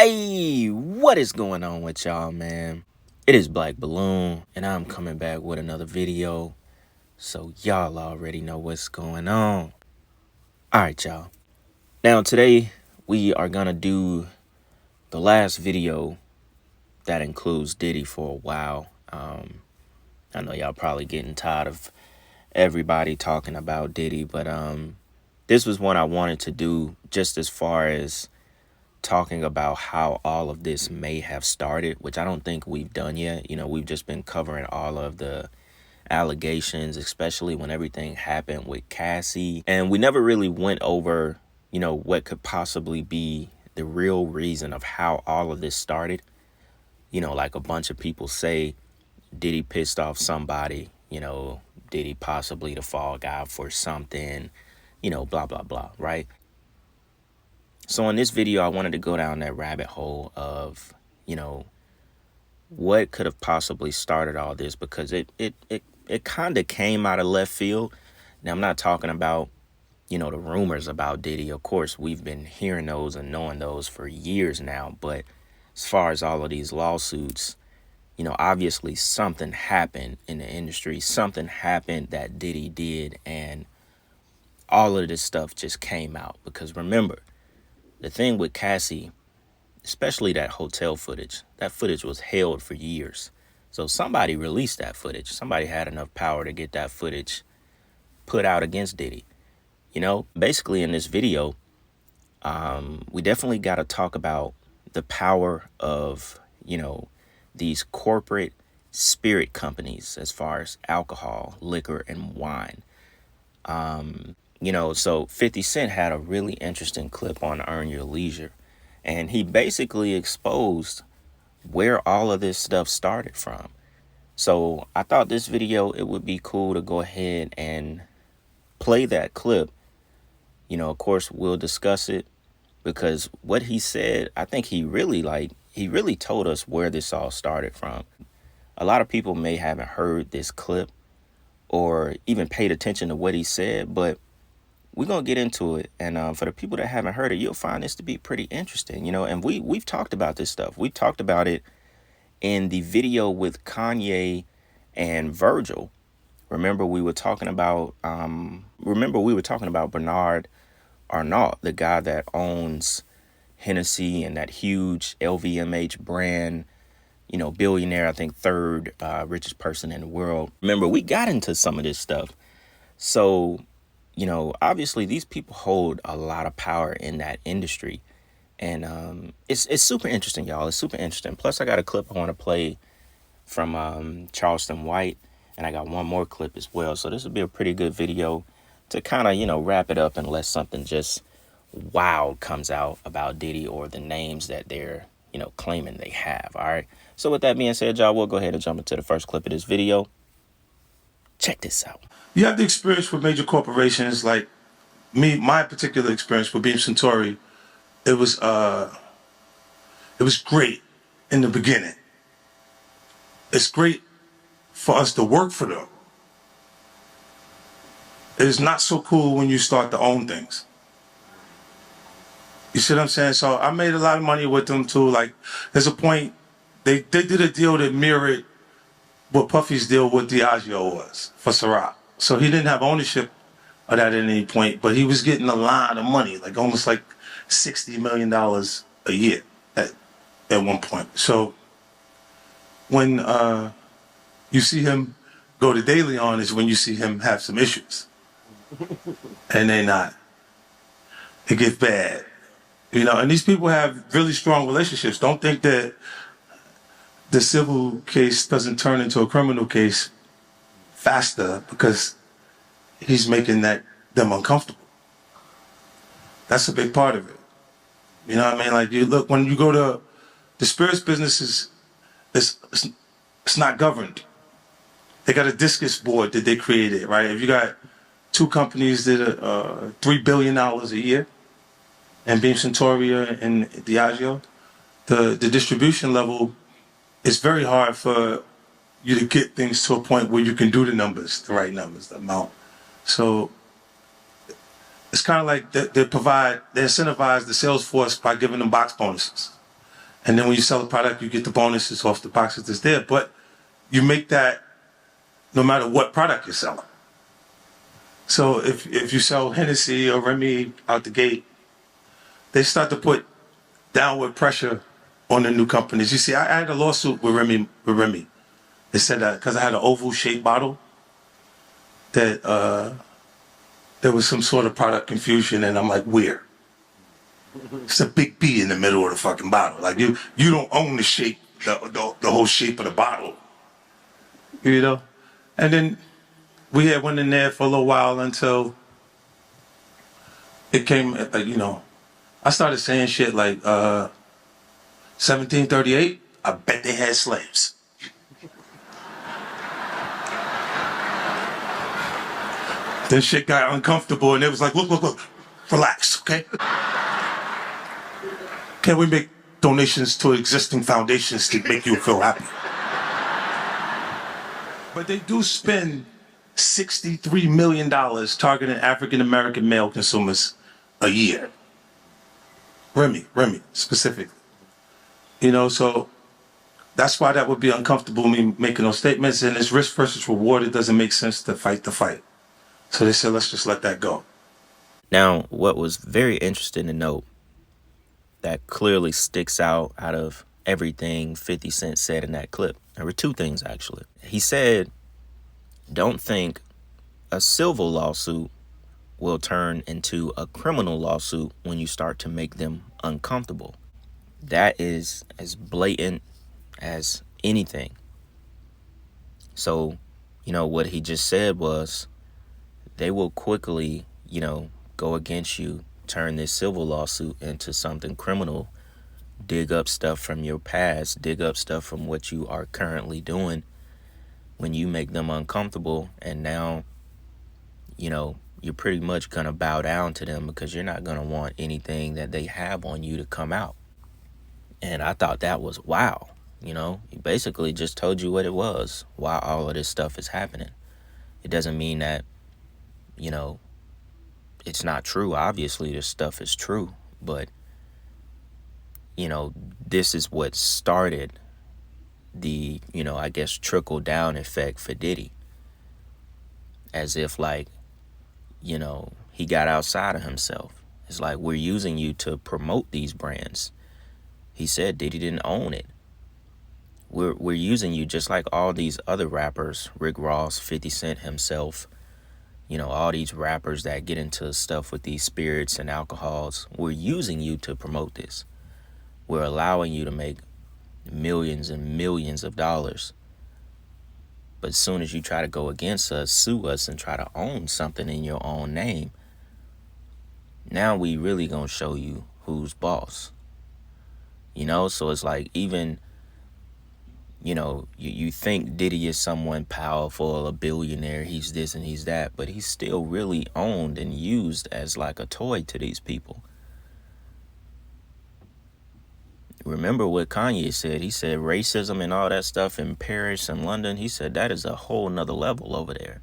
Hey, what is going on with y'all, man? It is Black Balloon, and I'm coming back with another video, so y'all already know what's going on. Alright, y'all. Now, today, we are gonna do the last video that includes Diddy for a while. I know y'all probably getting tired of everybody talking about Diddy, but this was one I wanted to do just as far as talking about how all of this may have started, which I don't think we've done yet. You know, we've just been covering all of the allegations, especially when everything happened with Cassie. And we never really went over, you know, what could possibly be the real reason of how all of this started. You know, like a bunch of people say, did he pissed off somebody? You know, did he possibly the fall guy for something? You know, blah, blah, blah, right? So in this video, I wanted to go down that rabbit hole of, you know, what could have possibly started all this, because it kind of came out of left field. Now, I'm not talking about, you know, the rumors about Diddy. Of course, we've been hearing those and knowing those for years now. But as far as all of these lawsuits, you know, obviously something happened in the industry. Something happened that Diddy did, and all of this stuff just came out. Because remember, the thing with Cassie, especially that hotel footage, that footage was held for years. So somebody released that footage. Somebody had enough power to get that footage put out against Diddy. You know, basically in this video, we definitely got to talk about the power of, you know, these corporate spirit companies as far as alcohol, liquor, and wine. You know, so 50 Cent had a really interesting clip on Earn Your Leisure, and he basically exposed where all of this stuff started from. So I thought this video, it would be cool to go ahead and play that clip. You know, of course, we'll discuss it, because what he said, I think he really told us where this all started from. A lot of people may haven't heard this clip or even paid attention to what he said, but we're going to get into it. And for the people that haven't heard it, you'll find this to be pretty interesting, you know, and we've talked about this stuff. We talked about it in the video with Kanye and Virgil. Remember we were talking about Bernard Arnault, the guy that owns Hennessy and that huge LVMH brand, you know, billionaire, I think third richest person in the world. Remember, we got into some of this stuff. So, you know, obviously these people hold a lot of power in that industry. And it's super interesting, y'all. It's super interesting. Plus, I got a clip I want to play from Charleston White, and I got one more clip as well. So this will be a pretty good video to kind of, you know, wrap it up unless something just wild comes out about Diddy or the names that they're, you know, claiming they have. All right. So with that being said, y'all, we'll go ahead and jump into the first clip of this video. Check this out. You have the experience with major corporations like me. My particular experience with Beam Suntory, it was great in the beginning. It's great for us to work for them. It is not so cool when you start to own things. You see what I'm saying? So I made a lot of money with them too. Like, there's a point they did a deal that mirrored what Puffy's deal with Diageo was for Ciroc. So he didn't have ownership of that at any point, but he was getting a lot of money, like almost like $60 million a year at one point. So when you see him go to De Leon is when you see him have some issues. And it gets bad. You know, and these people have really strong relationships. Don't think that the civil case doesn't turn into a criminal case faster because he's making them uncomfortable. That's a big part of it. You know what I mean? Like, you look, when you go to the spirits businesses, it's not governed. They got a discus board that they created, right? If you got two companies that are $3 billion a year, and Beam Suntory and Diageo, the distribution level, it's very hard for you to get things to a point where you can do the numbers, the right numbers, the amount. So it's kind of like they incentivize the sales force by giving them box bonuses. And then when you sell the product, you get the bonuses off the boxes that's there. But you make that no matter what product you're selling. So if you sell Hennessy or Remy out the gate, they start to put downward pressure on the new companies. You see, I had a lawsuit with Remy. They said that because I had an oval-shaped bottle, that there was some sort of product confusion, and I'm like, where? It's a big B in the middle of the fucking bottle. Like you don't own the shape, the whole shape of the bottle, you know. And then we had went in there for a little while until it came, I started saying shit like 1738. I bet they had slaves. Then shit got uncomfortable, and it was like, look, relax, okay? Can we make donations to existing foundations to make you feel happy? But they do spend $63 million targeting African-American male consumers a year. Remy, specifically. So that's why that would be uncomfortable, me making those statements. And it's risk versus reward. It doesn't make sense to fight the fight. So they said, let's just let that go. Now, what was very interesting to note that clearly sticks out of everything 50 Cent said in that clip. There were two things, actually. He said, don't think a civil lawsuit will turn into a criminal lawsuit when you start to make them uncomfortable. That is as blatant as anything. So, what he just said was they will quickly, go against you, turn this civil lawsuit into something criminal, dig up stuff from your past, dig up stuff from what you are currently doing when you make them uncomfortable. And now, you're pretty much going to bow down to them because you're not going to want anything that they have on you to come out. And I thought that was wow. He basically just told you what it was, why all of this stuff is happening. It doesn't mean that, it's not true. Obviously, this stuff is true. But, this is what started the, I guess, trickle down effect for Diddy. As if he got outside of himself. It's like, we're using you to promote these brands. He said Diddy didn't own it. We're using you just like all these other rappers, Rick Ross, 50 Cent himself, all these rappers that get into stuff with these spirits and alcohols. We're using you to promote this. We're allowing you to make millions and millions of dollars. But as soon as you try to go against us, sue us, and try to own something in your own name, now we really gonna show you who's boss. So it's like, even, you think Diddy is someone powerful, a billionaire, he's this and he's that, but he's still really owned and used as like a toy to these people. Remember what Kanye said. He said racism and all that stuff in Paris and London, he said that is a whole nother level over there.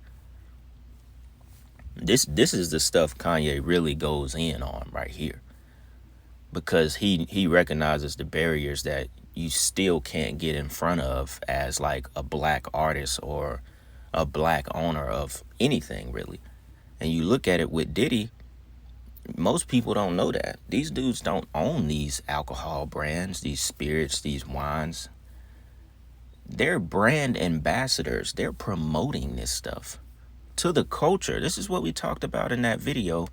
This is the stuff Kanye really goes in on right here. Because he recognizes the barriers that you still can't get in front of as like a black artist or a black owner of anything, really. And you look at it with Diddy, most people don't know that. These dudes don't own these alcohol brands, these spirits, these wines. They're brand ambassadors. They're promoting this stuff to the culture. This is what we talked about in that video.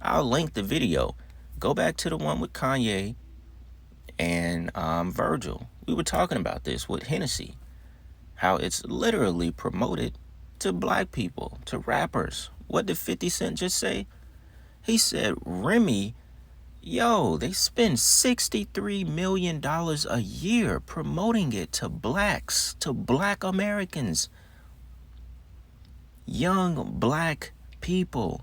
I'll link the video. Go back to the one with Kanye and Virgil. We were talking about this with Hennessy. How it's literally promoted to black people, to rappers. What did 50 Cent just say? He said, Remy, they spend $63 million a year promoting it to blacks, to black Americans. Young black people.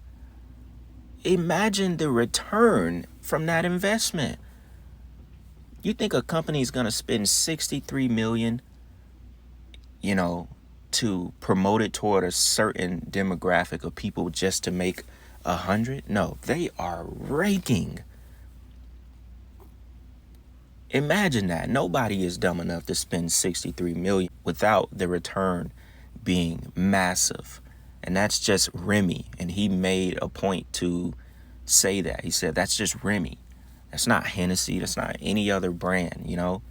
Imagine the return from that investment. You think a company is going to spend $63 million, to promote it toward a certain demographic of people just to make 100? No, they are raking. Imagine that. Nobody is dumb enough to spend 63 million without the return being massive. And that's just Remy. And he made a point to say that. He said, that's just Remy. That's not Hennessy. That's not any other brand, you know?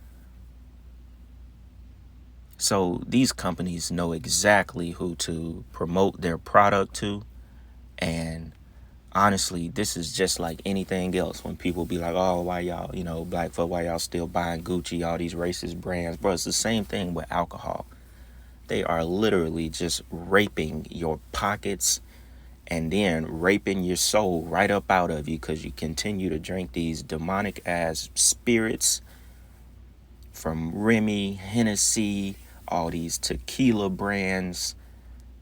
So these companies know exactly who to promote their product to. And honestly, this is just like anything else. When people be like, oh, why y'all, you know, black folk, why y'all still buying Gucci, all these racist brands? Bro, it's the same thing with alcohol. They are literally just raping your pockets and then raping your soul right up out of you because you continue to drink these demonic ass spirits from Remy, Hennessy, all these tequila brands.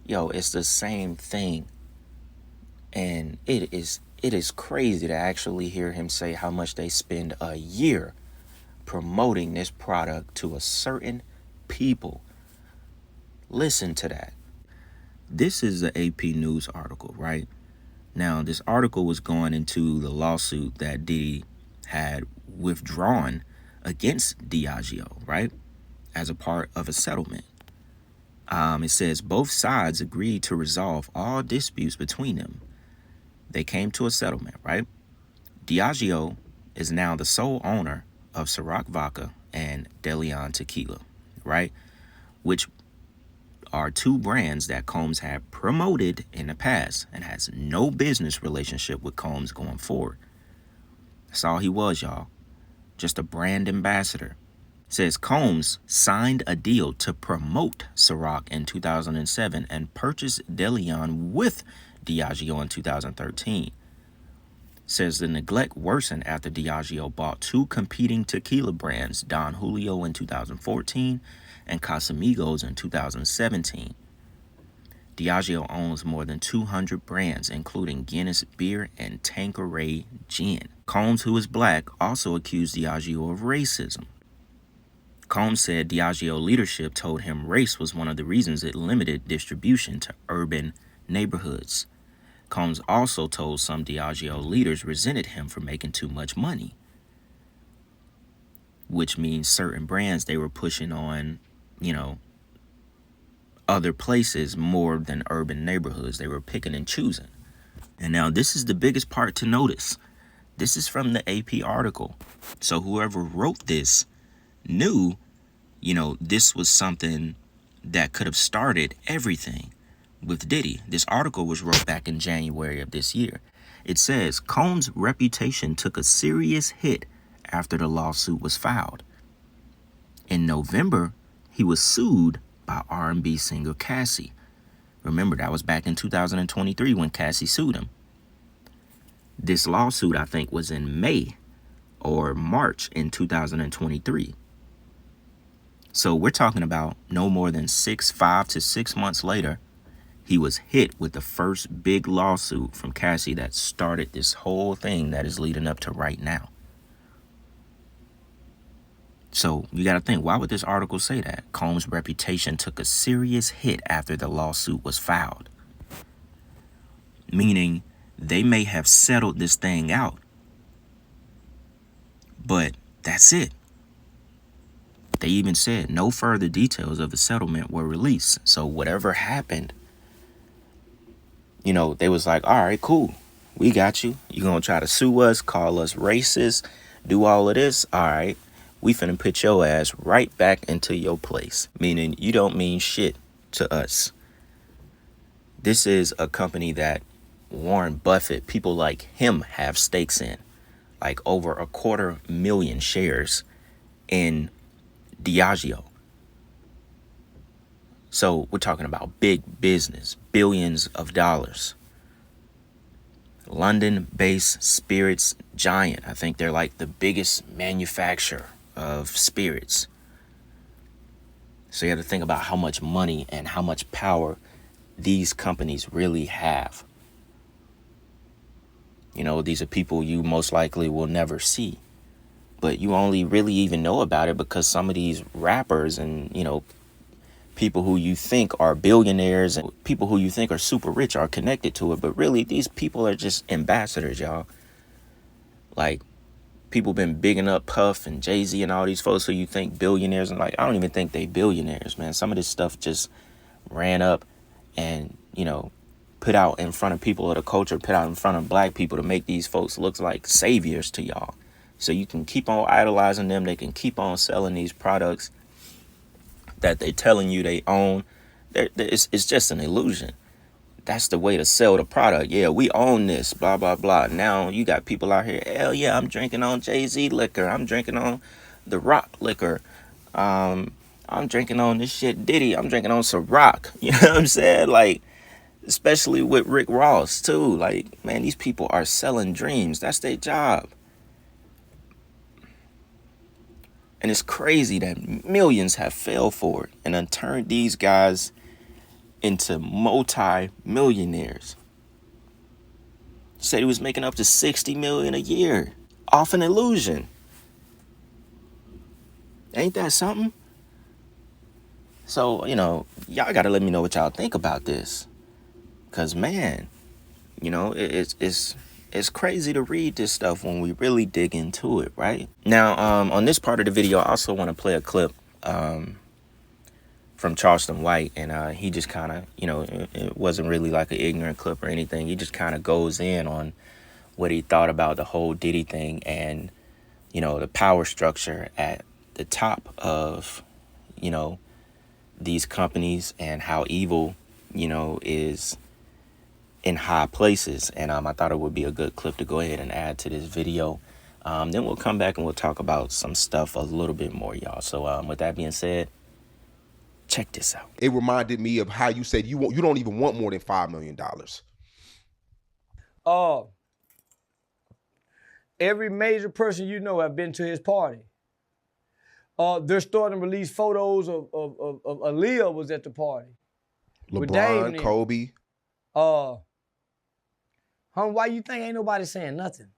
Yo, it's the same thing. And it is crazy to actually hear him say how much they spend a year promoting this product to a certain people. Listen to that. This is an AP News article, right? Now, this article was going into the lawsuit that Diddy had withdrawn against Diageo, right? As a part of a settlement. It says both sides agreed to resolve all disputes between them. They came to a settlement, right? Diageo is now the sole owner of Ciroc Vodka and DeLeon Tequila, right? Which are two brands that Combs had promoted in the past and has no business relationship with Combs going forward. That's all he was, y'all. Just a brand ambassador. It says Combs signed a deal to promote Ciroc in 2007 and purchased DeLeon with Diageo in 2013. Says the neglect worsened after Diageo bought two competing tequila brands, Don Julio in 2014 and Casamigos in 2017. Diageo owns more than 200 brands, including Guinness Beer and Tanqueray Gin. Combs, who is black, also accused Diageo of racism. Combs said Diageo leadership told him race was one of the reasons it limited distribution to urban neighborhoods. Combs also told some Diageo leaders resented him for making too much money, which means certain brands they were pushing on, you know, other places more than urban neighborhoods. They were picking and choosing. And now this is the biggest part to notice. This is from the AP article. So whoever wrote this knew, you know, this was something that could have started everything with Diddy. This article was wrote back in January of this year. It says Combs' reputation took a serious hit after the lawsuit was filed. In November, he was sued by R&B singer Cassie. Remember, that was back in 2023 when Cassie sued him. This lawsuit, I think, was in May or March in 2023. So we're talking about no more than 5 to 6 months later, he was hit with the first big lawsuit from Cassie that started this whole thing that is leading up to right now. So you got to think, why would this article say that? Combs' reputation took a serious hit after the lawsuit was filed. Meaning they may have settled this thing out, but that's it. They even said no further details of the settlement were released. So whatever happened, you know, they was like, all right, cool. We got you. You're going to try to sue us, call us racist, do all of this. All right. We finna put your ass right back into your place. Meaning you don't mean shit to us. This is a company that Warren Buffett, people like him, have stakes in. Like over 250,000 shares in Diageo. So we're talking about big business, billions of dollars. London-based spirits giant. I think they're like the biggest manufacturer of spirits. So you have to think about how much money and how much power these companies really have. You know, these are people you most likely will never see. But you only really even know about it because some of these rappers and, you know, people who you think are billionaires and people who you think are super rich are connected to it. But really, these people are just ambassadors, y'all. Like, people been bigging up Puff and Jay-Z and all these folks who you think billionaires, and like, I don't even think they billionaires, man. Some of this stuff just ran up and, you know, put out in front of people of the culture, put out in front of black people to make these folks look like saviors to y'all. So you can keep on idolizing them. They can keep on selling these products that they telling you they own. It's just an illusion. That's the way to sell the product. Yeah, we own this, blah, blah, blah. Now you got people out here, hell yeah, I'm drinking on Jay-Z liquor. I'm drinking on The Rock liquor. I'm drinking on this shit Diddy. I'm drinking on Ciroc. You know what I'm saying? Like, especially with Rick Ross, too. Like, man, these people are selling dreams. That's their job. And it's crazy that millions have failed for it and then turned these guys into multi-millionaires. Said he was making up to $60 million a year off an illusion. Ain't that something? So, you know, y'all gotta let me know what y'all think about this. Cause man, you know, it's crazy to read this stuff when we really dig into it, right? Now, on this part of the video, I also want to play a clip from Charleston White, and he just kind of, you know, it wasn't really like an ignorant clip or anything. He just kind of goes in on what he thought about the whole Diddy thing and, you know, the power structure at the top of, you know, these companies and how evil, you know, is in high places. And I thought it would be a good clip to go ahead and add to this video. Then we'll come back and we'll talk about some stuff a little bit more, y'all. So with that being said, check this out. It reminded me of how you said you don't even want more than $5 million. Every major person you know have been to his party. They're starting to release photos of Aaliyah was at the party. LeBron, Kobe. Why you think ain't nobody saying nothing?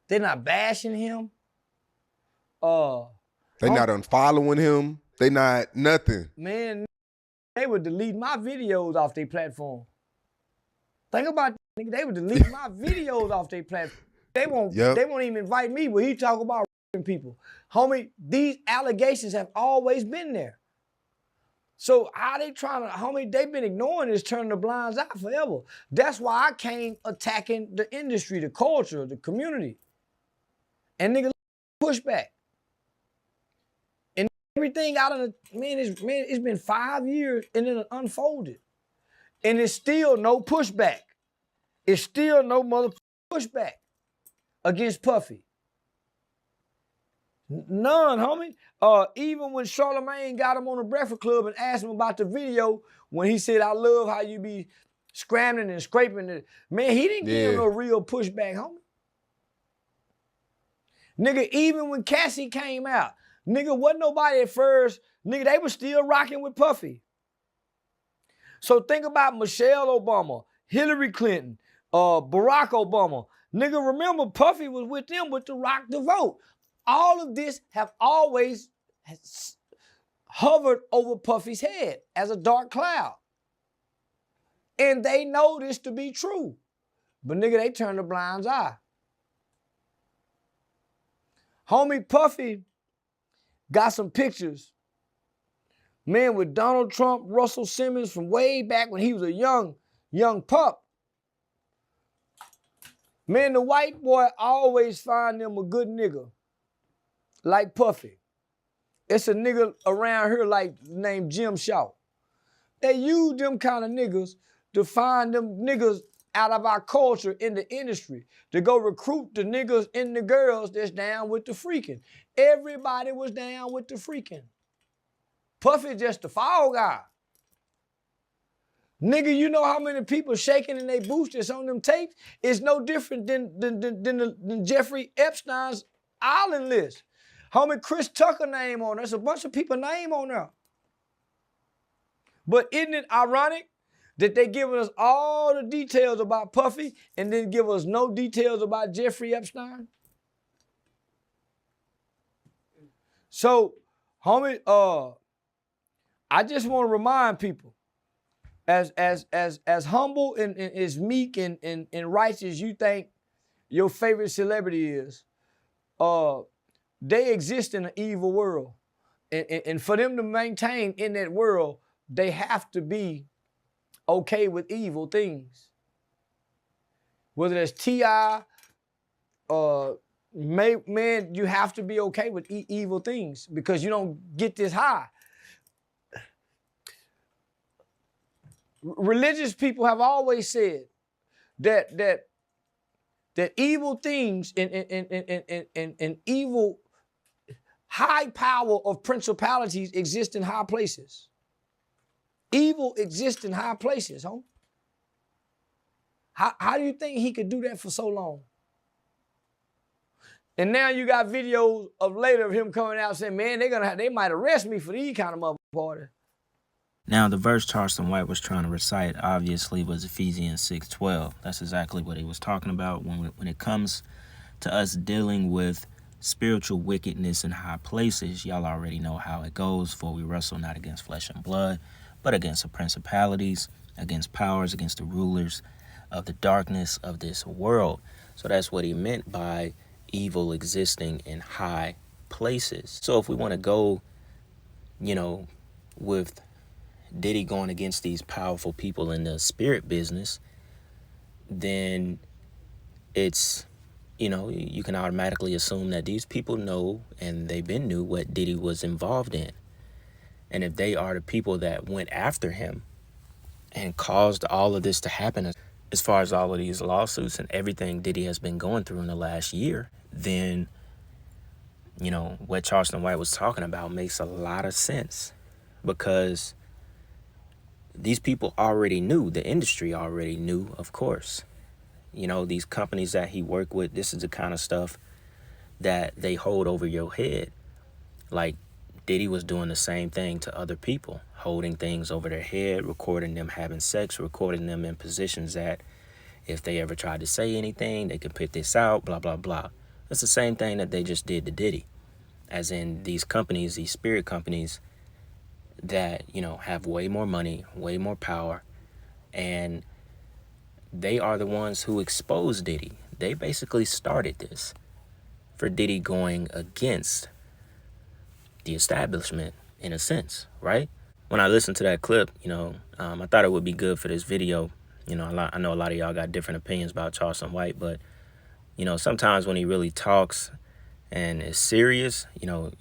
They're not bashing him. They not unfollowing him. They not nothing. Man, they would delete my videos off their platform. Think about that, nigga. They would delete my videos off their platform. They won't even invite me when he talk about people. Homie, these allegations have always been there. So how they trying to, homie, they've been ignoring this, turning the blinds out forever. That's why I came attacking the industry, the culture, the community. And nigga, push back. And everything out of the, it's been 5 years and then it unfolded. And it's still no pushback. It's still no mother pushback against Puffy. None, homie. Even when Charlamagne got him on the Breakfast Club and asked him about the video, when he said, I love how you be scrambling and scraping it. Man, he didn't give him no real pushback, homie. Nigga, even when Cassie came out, nigga, wasn't nobody at first. Nigga, they were still rocking with Puffy. So think about Michelle Obama, Hillary Clinton, Barack Obama. Nigga, remember Puffy was with them with the Rock the Vote. All of this have always hovered over Puffy's head as a dark cloud. And they know this to be true. But nigga, they turn the blind eye. Homie Puffy got some pictures, man, with Donald Trump, Russell Simmons from way back when he was a young pup. Man, the white boy always find them a good nigga. Like Puffy. It's a nigga around here like named Jim Shaw. They use them kind of niggas to find them niggas out of our culture in the industry to go recruit the niggas and the girls that's down with the freaking. Everybody was down with the freaking. Puffy just the fall guy. Nigga, you know how many people shaking in their boots that's on them tapes? It's no different than Jeffrey Epstein's island list. Homie, Chris Tucker name on there. There's a bunch of people name on there. But isn't it ironic that they giving us all the details about Puffy and then give us no details about Jeffrey Epstein? So, homie, I just want to remind people, as humble and as meek and righteous you think your favorite celebrity is, they exist in an evil world. And for them to maintain in that world, they have to be okay with evil things. Whether that's T.I., man, you have to be okay with evil things because you don't get this high. Religious people have always said that evil things and evil high power of principalities exist in high places. Evil exists in high places, homie. How do you think he could do that for so long? And now you got videos of later of him coming out saying, man, they might arrest me for these kind of mother parties. Now, the verse Charleston White was trying to recite obviously was Ephesians 6:12. That's exactly what he was talking about when it comes to us dealing with spiritual wickedness in high places. Y'all already know how it goes. For we wrestle not against flesh and blood, but against the principalities, against powers, against the rulers of the darkness of this world. So that's what he meant by evil existing in high places. So if we want to go, with Diddy going against these powerful people in the spirit business, then it's, you can automatically assume that these people know and they've been knew what Diddy was involved in. And if they are the people that went after him and caused all of this to happen, as far as all of these lawsuits and everything Diddy has been going through in the last year, then, what Charleston White was talking about makes a lot of sense, because these people already knew, the industry already knew, of course. These companies that he worked with, this is the kind of stuff that they hold over your head. Like Diddy was doing the same thing to other people, holding things over their head, recording them having sex, recording them in positions that if they ever tried to say anything, they could put this out, blah, blah, blah. It's the same thing that they just did to Diddy. As in these companies, these spirit companies that, have way more money, way more power, and they are the ones who exposed Diddy. They basically started this for Diddy going against the establishment in a sense, right? When I listened to that clip, I thought it would be good for this video. I know a lot of y'all got different opinions about Charleston White, but, sometimes when he really talks and is serious,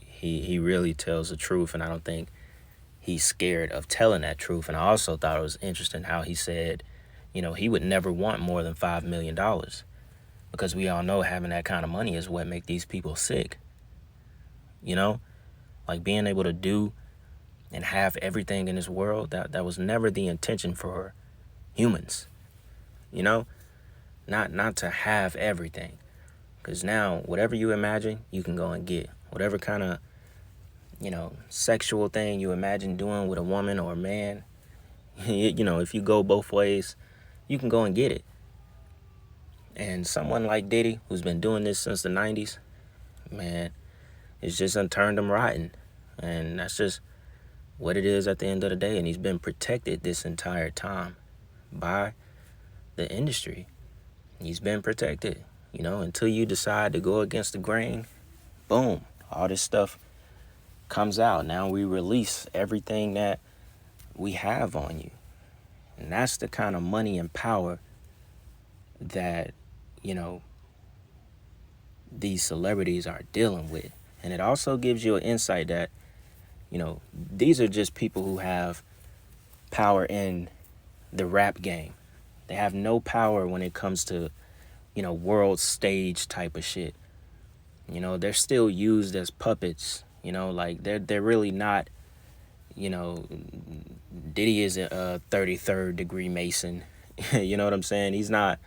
he really tells the truth, and I don't think he's scared of telling that truth. And I also thought it was interesting how he said, he would never want more than $5 million, because we all know having that kind of money is what make these people sick. Like being able to do and have everything in this world, that was never the intention for humans, not to have everything. Because now whatever you imagine, you can go and get. Whatever kind of, sexual thing you imagine doing with a woman or a man, if you go both ways, you can go and get it. And someone like Diddy, who's been doing this since the 90s, man, it's just turned him rotten. And that's just what it is at the end of the day. And he's been protected this entire time by the industry. He's been protected, until you decide to go against the grain, boom, all this stuff comes out. Now we release everything that we have on you. And that's the kind of money and power that, these celebrities are dealing with. And it also gives you an insight that, these are just people who have power in the rap game. They have no power when it comes to, world stage type of shit. They're still used as puppets, like they're really not, Diddy is a 33rd degree Mason. You know what I'm saying? He's not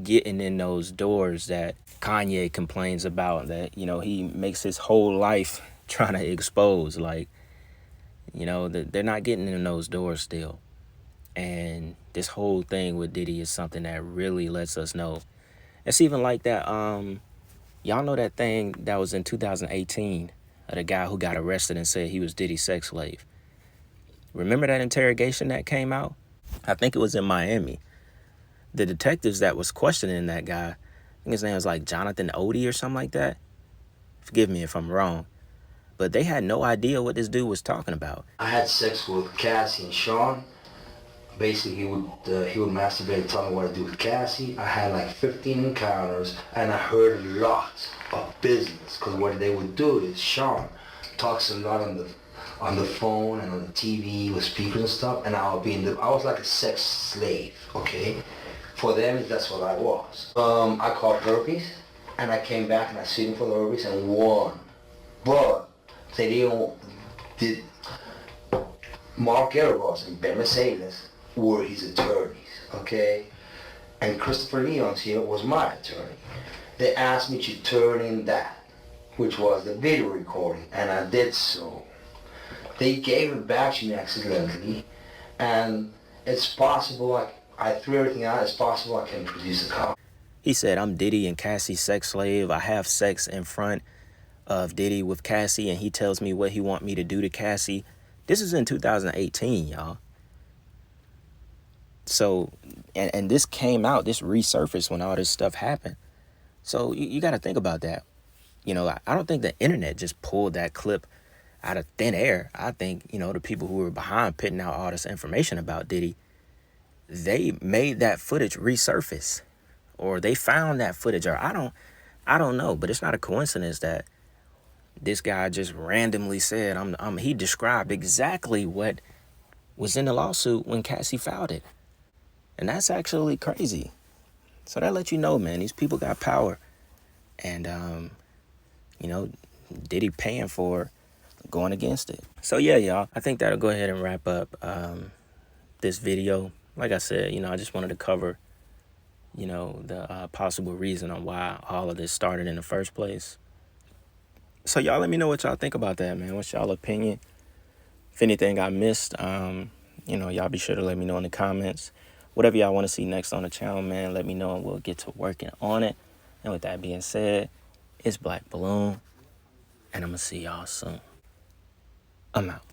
getting in those doors that Kanye complains about, that, he makes his whole life trying to expose. Like, they're not getting in those doors still. And this whole thing with Diddy is something that really lets us know. It's even like that, y'all know that thing that was in 2018 of the guy who got arrested and said he was Diddy's sex slave. Remember that interrogation that came out? I think it was in Miami. The detectives that was questioning that guy, I think his name was like Jonathan Odie or something like that. Forgive me if I'm wrong. But they had no idea what this dude was talking about. I had sex with Cassie and Sean. Basically, he would masturbate and tell me what to do with Cassie. I had like 15 encounters, and I heard a lot of business. Because what they would do is Sean talks a lot on the phone and on the TV with speakers and stuff, and I was like a sex slave. Okay, for them that's what I was. I caught herpes, and I came back and I sued him for the herpes and won. But did Mark Erebos and Ben Mercedes were his attorneys, okay? And Christopher Leons here was my attorney. They asked me to turn in that, which was the video recording, and I did so. They gave it back to me accidentally, and it's possible, I threw everything out, it's possible I can produce a copy. He said, I'm Diddy and Cassie's sex slave. I have sex in front of Diddy with Cassie, and he tells me what he want me to do to Cassie. This is in 2018, y'all. So, and this came out, this resurfaced when all this stuff happened. So you got to think about that. You know, I don't think the internet just pulled that clip out of thin air. I think, you know, the people who were behind putting out all this information about Diddy, they made that footage resurface, or they found that footage, or I don't know, but it's not a coincidence that this guy just randomly said, he described exactly what was in the lawsuit when Cassie filed it. And that's actually crazy. So that lets you know, man, these people got power. And, you know, Diddy paying for going against it. So, yeah, y'all, I think that'll go ahead and wrap up this video. Like I said, you know, I just wanted to cover, you know, the possible reason on why all of this started in the first place. So, y'all let me know what y'all think about that, man. What's y'all opinion? If anything I missed, you know, y'all be sure to let me know in the comments. Whatever y'all want to see next on the channel, man, let me know and we'll get to working on it. And with that being said, it's Black Balloon, and I'm going to see y'all soon. I'm out.